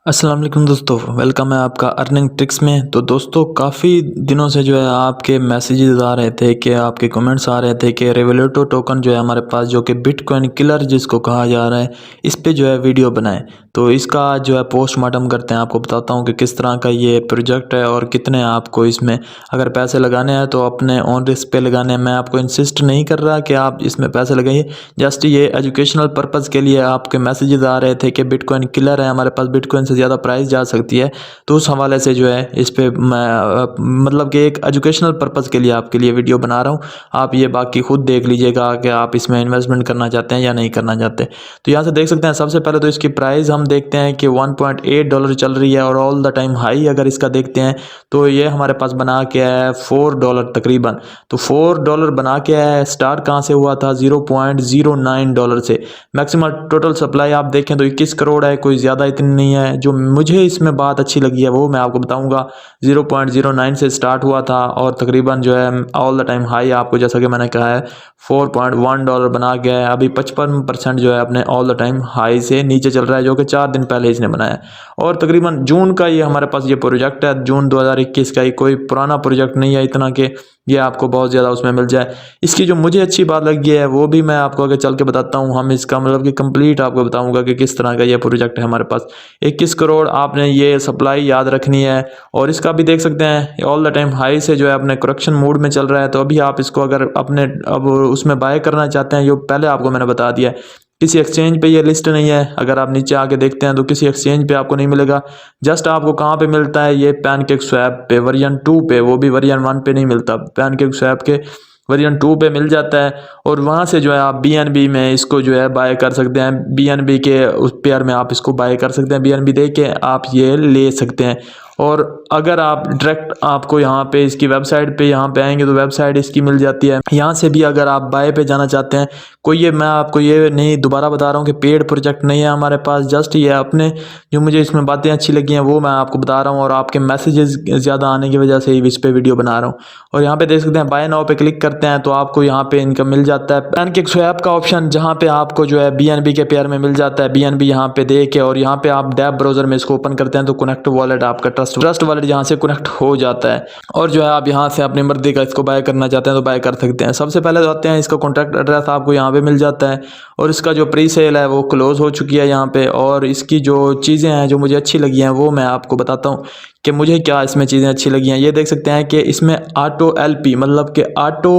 अस्सलाम वालेकुम दोस्तों, वेलकम है आपका अर्निंग ट्रिक्स में। तो दोस्तों काफ़ी दिनों से जो है आपके मैसेजेस आ रहे थे कि आपके कमेंट्स आ रहे थे कि रेवोलूटो टोकन जो है हमारे पास, जो कि बिटकॉइन किलर जिसको कहा जा रहा है, इस पे जो है वीडियो बनाएं। तो इसका जो है पोस्टमार्टम करते हैं। आपको बताता हूँ कि किस तरह का ये प्रोजेक्ट है और कितने आपको इसमें अगर पैसे लगाने हैं तो अपने ऑन रिस्क पे लगाने हैं। मैं आपको इंसिस्ट नहीं कर रहा कि आप इसमें पैसे लगाइए, जस्ट ये एजुकेशनल पर्पज़ के लिए आपके मैसेजेस आ रहे थे कि बिटकॉइन किलर है हमारे पास, बिटकॉइन से ज़्यादा प्राइस जा सकती है। तो उस हवाले से जो है इस पे मैं मतलब कि एक एजुकेशनल पर्पज़ के लिए आपके लिए वीडियो बना रहा हूँ। आप ये बाकी खुद देख लीजिएगा कि आप इसमें इन्वेस्टमेंट करना चाहते हैं या नहीं करना चाहते। तो यहाँ से देख सकते हैं, सबसे पहले तो इसकी प्राइस हम देखते हैं कि $1.8 चल रही है और ऑल द टाइम हाई अगर इसका देखते हैं तो ये हमारे पास बना के आया है $4 तकरीबन। तो $4 बना के आया है। स्टार्ट कहाँ से हुआ था? $0.09 से। मैक्सिमम टोटल सप्लाई आप देखें तो 21 करोड़ है, कोई ज़्यादा इतनी नहीं है। जो मुझे इसमें बात अच्छी लगी है वो मैं आपको बताऊंगा। 0.09 से स्टार्ट हुआ था और तकरीबन जो है ऑल द टाइम हाई आपको, जैसा कि मैंने कहा है, $4.1 बना गया है। अभी 55% जो है अपने ऑल द टाइम हाई से नीचे चल रहा है, जो कि 4 दिन पहले इसने बनाया। और तकरीबन जून का ये हमारे पास ये प्रोजेक्ट है, जून 2021 का। ये कोई पुराना प्रोजेक्ट नहीं है इतना कि ये आपको बहुत ज़्यादा उसमें मिल जाए। इसकी जो मुझे अच्छी बात लगी है वो भी मैं आपको आगे चल के बताता हूँ। हम इसका मतलब कि कंप्लीट आपको बताऊंगा कि किस तरह का ये प्रोजेक्ट है हमारे पास। 21 करोड़ आपने ये सप्लाई याद रखनी है। और इसका भी देख सकते हैं ऑल द टाइम हाई से जो है अपने करेक्शन मोड में चल रहा है। तो अभी आप इसको अगर अपने अब उसमें बाय करना चाहते हैं, जो पहले आपको मैंने बता दिया है, किसी एक्सचेंज पे ये लिस्ट नहीं है। अगर आप नीचे आके देखते हैं तो किसी एक्सचेंज पे आपको नहीं मिलेगा। जस्ट आपको कहाँ पे मिलता है? ये पैनकेक स्वैप पे वर्जन 2 पे, वो भी वर्जन 1 पे नहीं मिलता। पैनकेक स्वैप के वर्जन 2 पे मिल जाता है। और वहाँ से जो है आप BNB में इसको जो है बाय कर सकते हैं। BNB के उस पेयर में आप इसको बाय कर सकते हैं। BNB दे के आप ये ले सकते हैं। और अगर आप डायरेक्ट आपको यहाँ पे इसकी वेबसाइट पे यहाँ पे आएंगे तो वेबसाइट इसकी मिल जाती है। यहाँ से भी अगर आप बाय पे जाना चाहते हैं, कोई ये मैं आपको ये नहीं दोबारा बता रहा हूँ कि पेड प्रोजेक्ट नहीं है हमारे पास। जस्ट ये अपने जो मुझे इसमें बातें अच्छी लगी हैं वो मैं आपको बता रहा हूँ, और आपके मैसेजेस ज़्यादा आने की वजह से ही इस पे वीडियो बना रहा हूँ। और यहाँ पे देख सकते हैं बाय नाउ पे क्लिक करते हैं तो आपको यहाँ पे इनकम मिल जाता है। पैनकेक स्वैप का ऑप्शन जहाँ पे आपको जो है BNB के पेयर में मिल जाता है। BNB यहाँ पे दे के और यहाँ पे आप डैब ब्राउजर में इसको ओपन करते हैं तो कनेक्ट वॉलेट आपका ट्रस्ट वॉलेट यहाँ से कनेक्ट हो जाता है। और जो है आप यहाँ से अपनी मर्जी का इसको बाय करना चाहते हैं तो बाय कर सकते हैं। सबसे पहले तो आते हैं, इसका कॉन्टैक्ट एड्रेस आपको यहाँ पे मिल जाता है। और इसका जो प्री सेल है वो क्लोज हो चुकी है यहाँ पे। और इसकी जो चीज़ें हैं जो मुझे अच्छी लगी हैं वो मैं आपको बताता हूँ कि मुझे क्या इसमें चीज़ें अच्छी लगी हैं। ये देख सकते हैं कि इसमें ऑटो LP मतलब कि ऑटो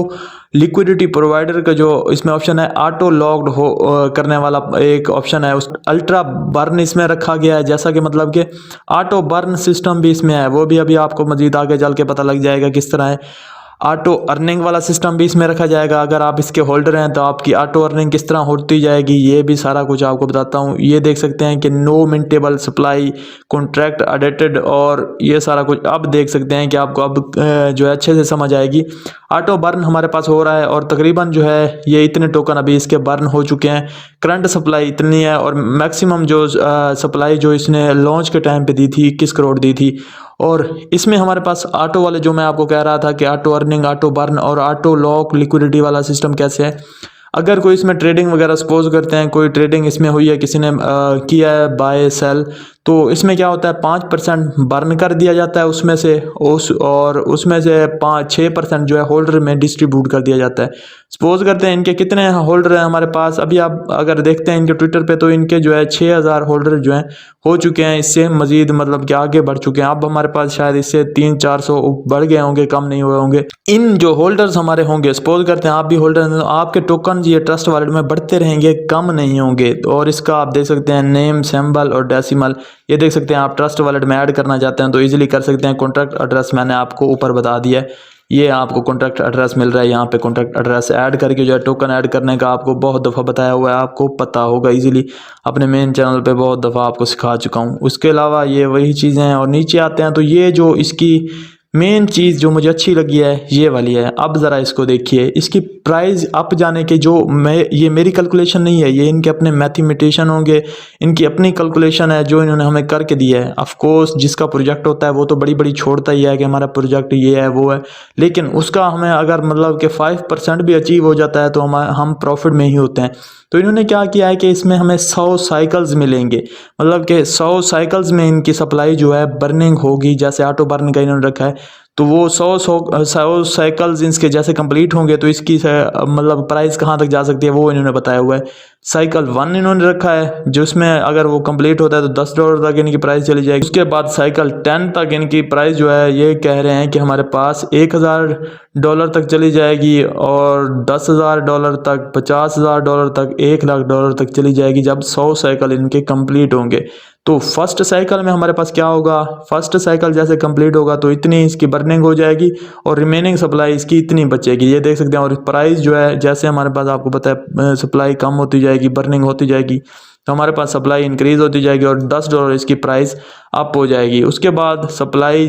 लिक्विडिटी प्रोवाइडर का जो इसमें ऑप्शन है, ऑटो लॉक्ड हो करने वाला एक ऑप्शन है। उस अल्ट्रा बर्न इसमें रखा गया है, जैसा कि मतलब कि ऑटो बर्न सिस्टम भी इसमें है। वो भी अभी आपको मजीद आगे चल के पता लग जाएगा किस तरह है। ऑटो अर्निंग वाला सिस्टम भी इसमें रखा जाएगा। अगर आप इसके होल्डर हैं तो आपकी ऑटो अर्निंग किस तरह होती जाएगी ये भी सारा कुछ आपको बताता हूँ। ये देख सकते हैं कि नो मिंटेबल सप्लाई कॉन्ट्रैक्ट अडेटेड, और ये सारा कुछ अब देख सकते हैं कि आपको अब जो है अच्छे से समझ आएगी। ऑटो बर्न हमारे पास हो रहा है और तकरीबन जो है ये इतने टोकन अभी इसके बर्न हो चुके हैं। करंट सप्लाई इतनी है और मैक्सिमम जो सप्लाई जो इसने लॉन्च के टाइम पे दी थी 21 करोड़ दी थी। और इसमें हमारे पास ऑटो वाले जो मैं आपको कह रहा था कि ऑटो अर्निंग, ऑटो बर्न और ऑटो लॉक लिक्विडिटी वाला सिस्टम कैसे है। अगर कोई इसमें ट्रेडिंग वगैरह सपोज करते हैं, कोई ट्रेडिंग इसमें हुई है, किसी ने किया है बाय सेल, तो इसमें क्या होता है 5% बर्न कर दिया जाता है उसमें से और उसमें से 5-6% जो है होल्डर में डिस्ट्रीब्यूट कर दिया जाता है। सपोज करते हैं इनके कितने होल्डर हैं हमारे पास। अभी आप अगर देखते हैं इनके ट्विटर पे तो इनके जो है 6000 होल्डर जो हैं हो चुके हैं। इससे मजीद मतलब कि आगे बढ़ चुके हैं। अब हमारे पास शायद इससे 300-400 बढ़ गए होंगे, कम नहीं हुए होंगे। इन जो होल्डर्स हमारे होंगे, सपोज करते हैं आप भी होल्डर हैं, तो आपके टोकन ये ट्रस्ट वॉलेट में बढ़ते रहेंगे, कम नहीं होंगे। और इसका आप देख सकते हैं नेम, सिंबल और डेसिमल, ये देख सकते हैं। आप ट्रस्ट वॉलेट में ऐड करना चाहते हैं तो इजीली कर सकते हैं। कॉन्ट्रैक्ट एड्रेस मैंने आपको ऊपर बता दिया है, ये आपको कॉन्ट्रैक्ट एड्रेस मिल रहा है। यहाँ पे कॉन्ट्रैक्ट एड्रेस ऐड करके जो है टोकन ऐड करने का आपको बहुत दफ़ा बताया हुआ है, आपको पता होगा इजीली। अपने मेन चैनल पे बहुत दफ़ा आपको सिखा चुका हूँ। उसके अलावा ये वही चीज़ें हैं। और नीचे आते हैं तो ये जो इसकी मेन चीज़ जो मुझे अच्छी लगी है ये वाली है। अब ज़रा इसको देखिए, इसकी प्राइस अप जाने के जो ये मेरी कैलकुलेशन नहीं है, ये इनके अपने मैथमेटिशियन होंगे, इनकी अपनी कैलकुलेशन है जो इन्होंने हमें करके दी है। ऑफ कोर्स जिसका प्रोजेक्ट होता है वो तो बड़ी बड़ी छोड़ता ही है कि हमारा प्रोजेक्ट ये है वो है, लेकिन उसका हमें अगर मतलब कि 5% भी अचीव हो जाता है तो हम प्रॉफिट में ही होते हैं। तो इन्होंने क्या किया है कि इसमें हमें 100 साइकिल्स मिलेंगे, मतलब कि 100 साइकिल्स में इनकी सप्लाई जो है बर्निंग होगी, जैसे ऑटो बर्न का इन्होंने रखा है। तो वो 100 साइकिल्स इसके जैसे कंप्लीट होंगे तो इसकी मतलब प्राइस कहाँ तक जा सकती है वो इन्होंने बताया हुआ है। साइकिल 1 इन्होंने रखा है जिसमें अगर वो कंप्लीट होता है तो $10 तक इनकी प्राइस चली जाएगी। उसके बाद साइकिल 10 तक इनकी प्राइस जो है ये कह रहे हैं कि हमारे पास $1000 तक चली जाएगी, और $10,000 तक, $50,000 तक, $1,00,000 तक चली जाएगी जब 100 साइकिल इनके कंप्लीट होंगे। तो फर्स्ट साइकिल में हमारे पास क्या होगा, फर्स्ट साइकिल जैसे कंप्लीट होगा तो इतनी इसकी बर्निंग हो जाएगी और रिमेनिंग सप्लाई इसकी इतनी बचेगी, ये देख सकते हैं। और प्राइस जो है जैसे हमारे पास आपको पता है सप्लाई कम होती जाएगी, बर्निंग होती जाएगी, तो हमारे पास सप्लाई इंक्रीज होती जाएगी और $10 इसकी प्राइस अप हो जाएगी। उसके बाद सप्लाई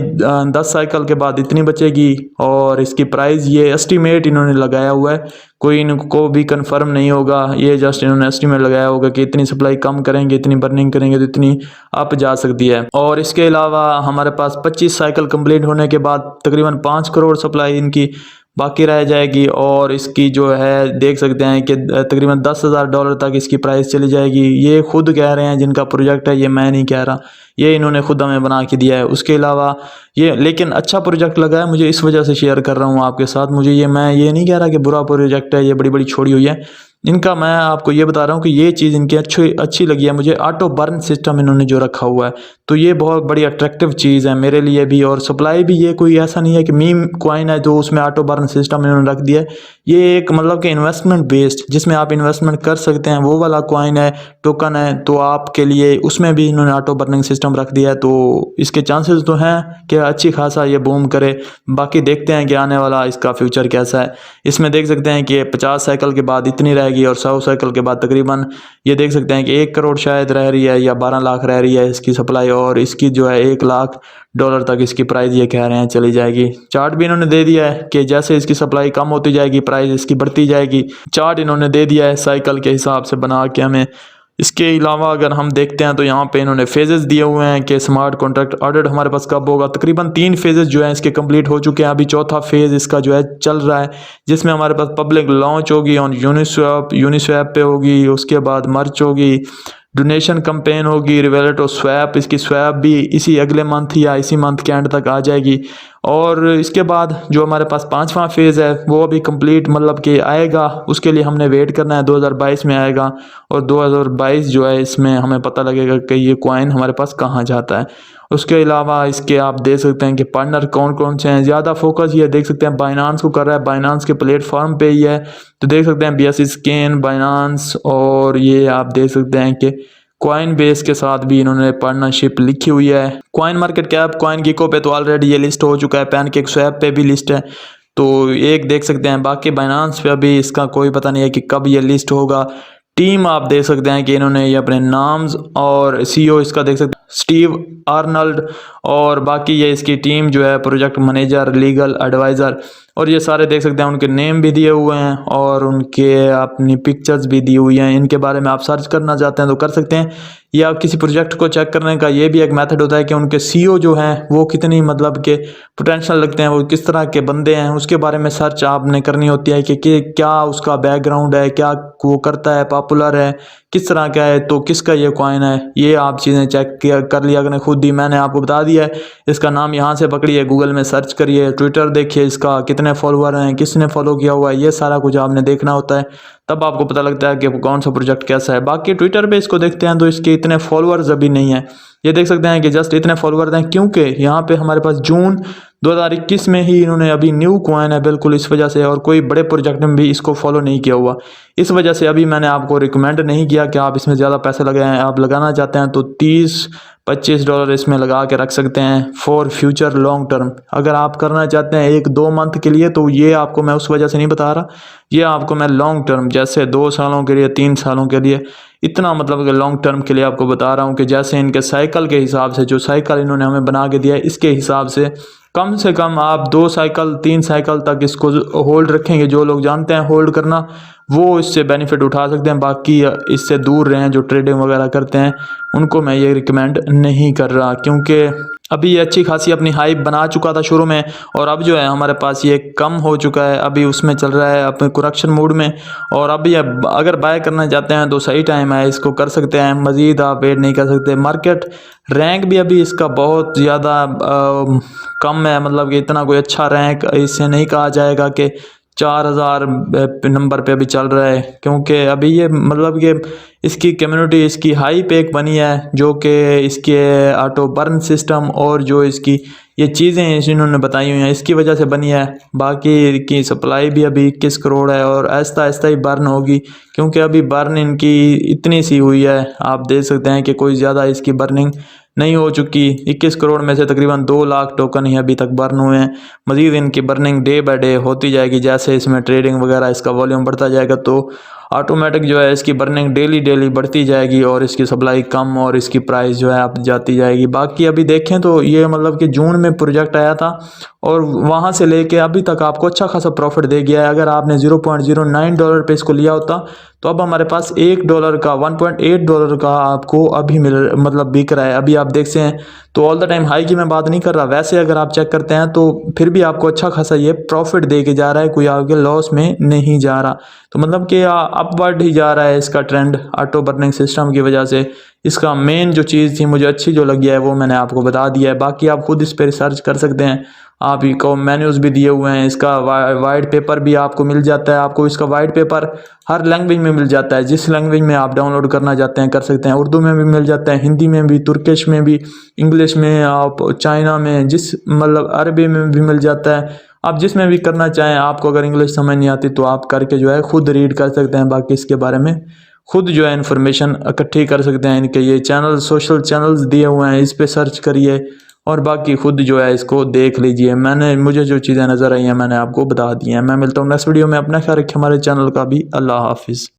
10 साइकिल के बाद इतनी बचेगी और इसकी प्राइस ये एस्टीमेट इन्होंने लगाया हुआ है, कोई इनको भी कंफर्म नहीं होगा, ये जस्ट इन्होंने एस्टीमेट लगाया होगा कि इतनी सप्लाई कम करेंगे, इतनी बर्निंग करेंगे तो इतनी अप जा सकती है। और इसके अलावा हमारे पास 25 साइकिल कंप्लीट होने के बाद तकरीबन 5 करोड़ सप्लाई इनकी बाकी रह जाएगी, और इसकी जो है देख सकते हैं कि तकरीबन $10,000 तक इसकी प्राइस चली जाएगी। ये खुद कह रहे हैं जिनका प्रोजेक्ट है, ये मैं नहीं कह रहा, ये इन्होंने खुद हमें बना के दिया है। उसके अलावा ये लेकिन अच्छा प्रोजेक्ट लगा है मुझे, इस वजह से शेयर कर रहा हूँ आपके साथ। मैं ये नहीं कह रहा कि बुरा प्रोजेक्ट है, ये बड़ी बड़ी छोड़ी हुई है इनका, मैं आपको ये बता रहा हूँ कि ये चीज़ इनकी अच्छी लगी है मुझे। ऑटो बर्न सिस्टम इन्होंने जो रखा हुआ है तो ये बहुत बड़ी अट्रैक्टिव चीज़ है मेरे लिए भी, और सप्लाई भी ये कोई ऐसा नहीं है कि मीम कॉइन है जो उसमें ऑटो बर्न सिस्टम इन्होंने रख दिया है। ये एक मतलब कि इन्वेस्टमेंट बेस्ड जिसमें आप इन्वेस्टमेंट कर सकते हैं वो वाला कॉइन है, टोकन है, तो आपके लिए उसमें भी इन्होंने ऑटो बर्निंग सिस्टम रख दिया है। तो इसके चांसेस तो हैं कि अच्छी खासा ये बूम करे। बाकी देखते हैं कि आने वाला इसका फ्यूचर कैसा है। इसमें देख सकते हैं कि 50 साइकिल के बाद इतनी रहेगी और 100 साइकिल के बाद तकरीबन ये देख सकते हैं कि 1 करोड़ शायद रह रही है या 12 लाख रह रही है इसकी सप्लाई, और इसकी जो है $1,00,000 तक इसकी प्राइस ये कह रहे हैं चली जाएगी। चार्ट भी इन्होंने दे दिया है कि जैसे इसकी सप्लाई कम होती जाएगी प्राइस इसकी बढ़ती जाएगी, चार्ट इन्होंने दे दिया है साइकिल के हिसाब से बना के हमें। इसके अलावा अगर हम देखते हैं तो यहाँ पे इन्होंने फेजेस दिए हुए हैं कि स्मार्ट कॉन्ट्रैक्ट ऑडिट हमारे पास कब होगा। तकरीबन 3 फेजेस जो हैं इसके कंप्लीट हो चुके हैं, अभी चौथा फेज इसका जो है चल रहा है, जिसमें हमारे पास पब्लिक लॉन्च होगी ऑन यूनिस्वैप पे होगी, उसके बाद मर्च होगी, डोनेशन कैंपेन होगी, रिवेलेट और स्वैप, इसकी स्वैप भी इसी अगले मंथ या इसी मंथ के एंड तक आ जाएगी। और इसके बाद जो हमारे पास 5वां फेज़ है वो अभी कंप्लीट मतलब कि आएगा, उसके लिए हमने वेट करना है, 2022 में आएगा, और 2022 जो है इसमें हमें पता लगेगा कि ये कॉइन हमारे पास कहाँ जाता है। उसके अलावा इसके आप देख सकते हैं कि पार्टनर कौन कौन से हैं, ज़्यादा फोकस ये देख सकते हैं बाइनांस को कर रहा है, बाइनांस के प्लेटफॉर्म पे ही है। तो देख सकते हैं BSC स्कैन, बाइनांस, और ये आप देख सकते हैं कि कॉइन बेस के साथ भी इन्होंने पार्टनरशिप लिखी हुई है। कॉइन मार्केट कैप, कॉइन गिको पे तो ऑलरेडी ये लिस्ट हो चुका है, पैनकेक स्वैप पे भी लिस्ट है, तो एक देख सकते हैं। बाकी बाइनांस पे अभी इसका कोई पता नहीं है कि कब ये लिस्ट होगा। टीम आप देख सकते हैं कि इन्होंने ये अपने नाम्स और CEO इसका देख सकते हैं स्टीव आर्नल्ड, और बाकी ये इसकी टीम जो है प्रोजेक्ट मैनेजर, लीगल एडवाइज़र, और ये सारे देख सकते हैं उनके नेम भी दिए हुए हैं और उनके अपनी पिक्चर्स भी दी हुई हैं। इनके बारे में आप सर्च करना चाहते हैं तो कर सकते हैं, या किसी प्रोजेक्ट को चेक करने का ये भी एक मेथड होता है कि उनके CEO जो हैं वो कितनी मतलब के पोटेंशियल लगते हैं, वो किस तरह के बंदे हैं, उसके बारे में सर्च आपने करनी होती है कि क्या उसका बैकग्राउंड है, क्या वो करता है, पॉपुलर है, किस तरह का है, तो किसका ये कॉइन है, ये आप चीज़ें चेक कर लिया करें खुद ही। मैंने आपको बता दिया है, इसका नाम यहाँ से पकड़िए, गूगल में सर्च करिए, ट्विटर देखिए, इसका कितने फॉलोअर हैं, किसने फॉलो किया हुआ है, ये सारा कुछ आपने देखना होता है, तब आपको पता लगता है कि कौन सा प्रोजेक्ट कैसा है। बाकी ट्विटर पे इसको देखते हैं तो इसके इतने फॉलोअर्स अभी नहीं है, ये देख सकते हैं कि जस्ट इतने फॉलोअर्स हैं, क्योंकि यहाँ पे हमारे पास जून 2021 में ही इन्होंने अभी न्यू कॉइन है बिल्कुल, इस वजह से, और कोई बड़े प्रोजेक्ट में भी इसको फॉलो नहीं किया हुआ, इस वजह से अभी मैंने आपको रिकमेंड नहीं किया कि आप इसमें ज़्यादा पैसे लगाएं। आप लगाना चाहते हैं तो $30-25 इसमें लगा के रख सकते हैं फॉर फ्यूचर लॉन्ग टर्म। अगर आप करना चाहते हैं 1-2 मंथ के लिए तो ये आपको मैं उस वजह से नहीं बता रहा, ये आपको मैं लॉन्ग टर्म जैसे 2 सालों के लिए, 3 सालों के लिए, इतना मतलब कि लॉन्ग टर्म के लिए आपको बता रहा हूँ कि जैसे इनके साइकिल के हिसाब से, जो साइकिल इन्होंने हमें बना के दिया है इसके हिसाब से कम से कम आप 2 साइकिल 3 साइकिल तक इसको होल्ड रखेंगे। जो लोग जानते हैं होल्ड करना वो इससे बेनिफिट उठा सकते हैं, बाकी इससे दूर रहें। जो ट्रेडिंग वगैरह करते हैं उनको मैं ये रिकमेंड नहीं कर रहा, क्योंकि अभी ये अच्छी खासी अपनी हाइप बना चुका था शुरू में, और अब जो है हमारे पास ये कम हो चुका है। अभी उसमें चल रहा है अपने करेक्शन मूड में, और अभी अगर बाय करना चाहते हैं तो सही टाइम है, इसको कर सकते हैं। मज़ीद आप वेट नहीं कर सकते। मार्केट रैंक भी अभी इसका बहुत ज़्यादा कम है, मतलब कि इतना कोई अच्छा रैंक इससे नहीं कहा जाएगा कि 4000 नंबर पे अभी चल रहा है, क्योंकि अभी ये मतलब कि इसकी कम्युनिटी इसकी हाइप एक बनी है, जो कि इसके ऑटो बर्न सिस्टम और जो इसकी ये चीज़ें इन्होंने बताई हुई हैं इसकी वजह से बनी है। बाकी की सप्लाई भी अभी 21 करोड़ है और आहिस्ता आहिस्ता ही बर्न होगी, क्योंकि अभी बर्न इनकी इतनी सी हुई है। आप देख सकते हैं कि कोई ज़्यादा इसकी बर्निंग नहीं हो चुकी। 21 करोड़ में से तकरीबन 2 लाख टोकन ही अभी तक बर्न हुए हैं। मज़ीद इनकी बर्निंग डे बाय डे होती जाएगी, जैसे इसमें ट्रेडिंग वगैरह इसका वॉल्यूम बढ़ता जाएगा तो ऑटोमेटिक जो है इसकी बर्निंग डेली डेली बढ़ती जाएगी और इसकी सप्लाई कम और इसकी प्राइस जो है अब जाती जाएगी। बाकी अभी देखें तो ये मतलब कि जून में प्रोजेक्ट आया था और वहाँ से लेके अभी तक आपको अच्छा खासा प्रॉफिट दे गया है। अगर आपने $0.09 पे इसको लिया होता तो अब हमारे पास $1 का $1.8 का आपको अभी मतलब बिक रहा है। अभी आप देखते हैं तो ऑल द टाइम हाई की मैं बात नहीं कर रहा, वैसे अगर आप चेक करते हैं तो फिर भी आपको अच्छा खासा ये प्रॉफिट दे के जा रहा है, कोई आगे लॉस में नहीं जा रहा। तो मतलब कि अपवर्ड ही जा रहा है इसका ट्रेंड ऑटो बर्निंग सिस्टम की वजह से। इसका मेन जो चीज़ थी मुझे अच्छी जो लगी है वो मैंने आपको बता दिया है। बाकी आप खुद इस पर रिसर्च कर सकते हैं। आप को मेन्यूज़ भी दिए हुए हैं, इसका वाइट पेपर भी आपको मिल जाता है। आपको इसका वाइट पेपर हर लैंग्वेज में मिल जाता है, जिस लैंग्वेज में आप डाउनलोड करना चाहते हैं कर सकते हैं। उर्दू में भी मिल जाता है, हिंदी में भी, तुर्किश में भी, इंग्लिश में, आप चाइना में, जिस मतलब अरबी में भी मिल जाता है। आप जिसमें भी करना चाहें, आपको अगर इंग्लिश समझ नहीं आती तो आप करके जो है खुद रीड कर सकते हैं। बाकी इसके बारे में खुद जो है इन्फॉर्मेशन इकट्ठी कर सकते हैं। इनके ये चैनल सोशल चैनल्स दिए हुए हैं, इस पे सर्च करिए और बाकी खुद जो है इसको देख लीजिए। मुझे जो चीज़ें नज़र आई हैं मैंने आपको बता दी हैं। मैं मिलता हूँ नेक्स्ट वीडियो में। अपना ख्याल रखिए, हमारे चैनल का भी। अल्लाह हाफिज़।